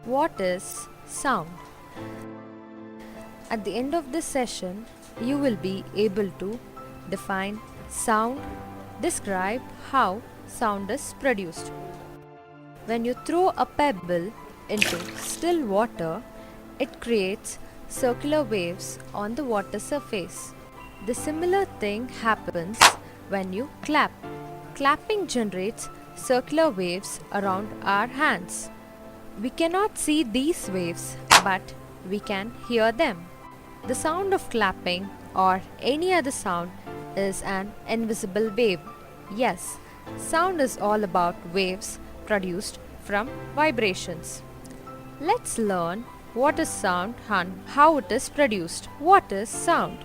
What is sound? At the end of this session, you will be able to define sound, describe how sound is produced. When you throw a pebble into still water, it creates circular waves on the water surface. The similar thing happens when you clap. Clapping generates circular waves around our hands. We cannot see these waves, but we can hear them. The sound of clapping or any other sound is an invisible wave. Yes, sound is all about waves produced from vibrations. Let's learn what is sound and how it is produced. What is sound?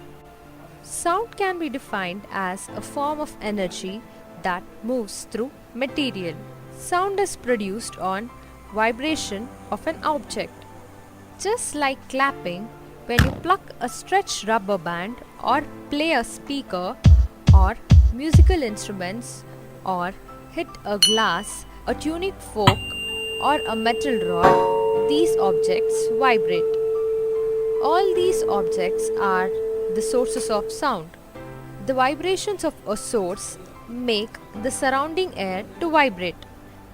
Sound can be defined as a form of energy that moves through material. Sound is produced on vibration of an object. Just like clapping, when you pluck a stretched rubber band or play a speaker or musical instruments or hit a glass, a tuning fork or a metal rod, these objects vibrate. All these objects are the sources of sound. The vibrations of a source make the surrounding air to vibrate.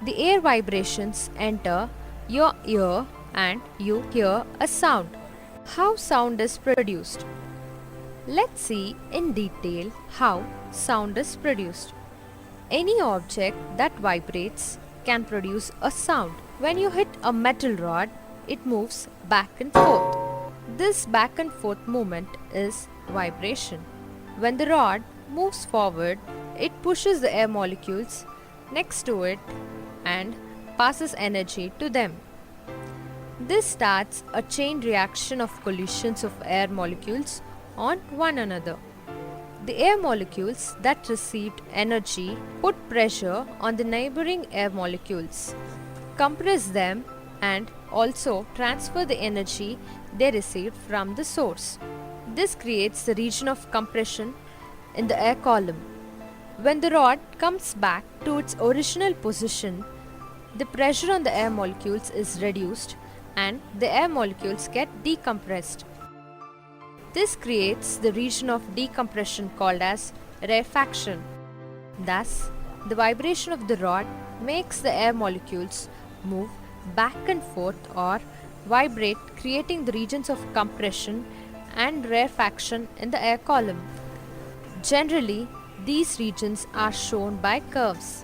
The air vibrations enter your ear and you hear a sound. How sound is produced? Let's see in detail how sound is produced. Any object that vibrates can produce a sound. When you hit a metal rod, it moves back and forth. This back and forth movement is vibration. When the rod moves forward, it pushes the air molecules next to it and passes energy to them. This starts a chain reaction of collisions of air molecules on one another. The air molecules that received energy put pressure on the neighboring air molecules, compress them, and also transfer the energy they received from the source. This creates the region of compression in the air column. When the rod comes back to its original position, the pressure on the air molecules is reduced and the air molecules get decompressed. This creates the region of decompression called as rarefaction. Thus, the vibration of the rod makes the air molecules move back and forth or vibrate, creating the regions of compression and rarefaction in the air column. Generally, these regions are shown by curves.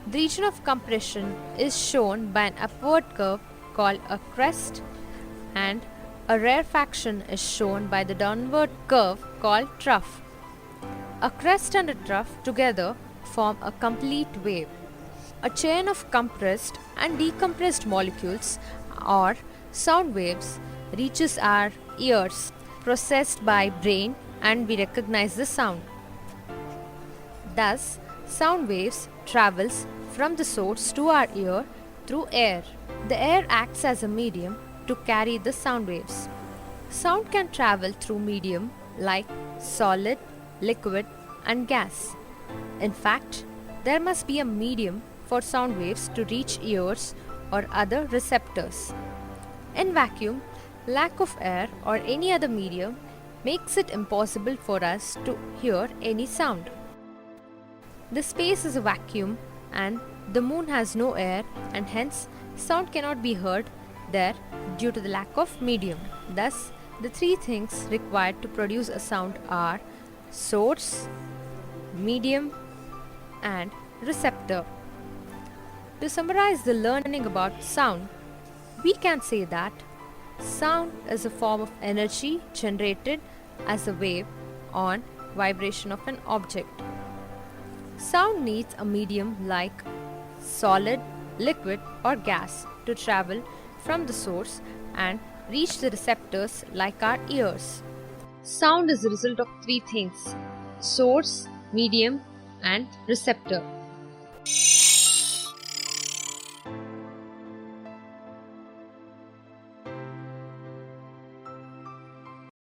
The region of compression is shown by an upward curve called a crest, and a rarefaction is shown by the downward curve called trough. A crest and a trough together form a complete wave. A chain of compressed and decompressed molecules or sound waves reaches our ears, processed by brain, and we recognize the sound. Thus, sound waves travels from the source to our ear through air. The air acts as a medium to carry the sound waves. Sound can travel through medium like solid, liquid, and gas. In fact, there must be a medium for sound waves to reach ears or other receptors. In vacuum, lack of air or any other medium makes it impossible for us to hear any sound. The space is a vacuum and the moon has no air, and hence sound cannot be heard there due to the lack of medium. Thus, the three things required to produce a sound are source, medium, and receptor. To summarize the learning about sound, we can say that sound is a form of energy generated as a wave on vibration of an object. Sound needs a medium like solid, liquid, or gas to travel from the source and reach the receptors like our ears. Sound is the result of three things: source, medium, and receptor.